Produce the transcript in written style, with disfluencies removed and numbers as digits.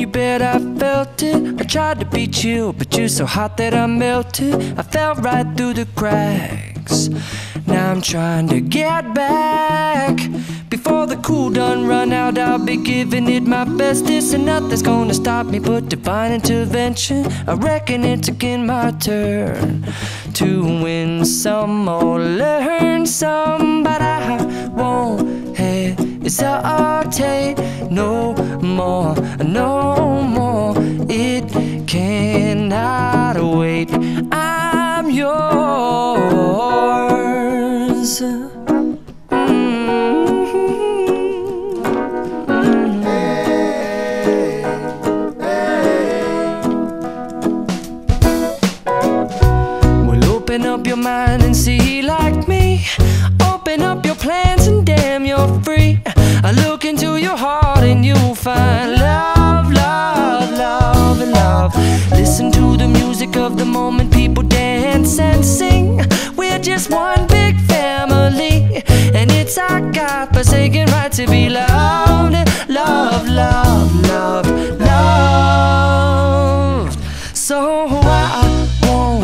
you bet I felt it. I tried to be chill, but you're so hot that I melted. I fell right through the cracks. Now I'm trying to get back. Before the cool done run out, I'll be giving it my bestest, and nothing's gonna stop me but divine intervention. I reckon it's again my turn to win some or learn some, but I won't hesitate no more, no more. It cannot wait. I'm yours. Open up your mind and see like me. Open up your plans and damn, you're free. I look into your heart and you'll find love, love, love, and love. Listen to the music of the moment, people dance and sing. We're just one big family, and it's our God-forsaken right to be loved. Love, love, love, love. So I won't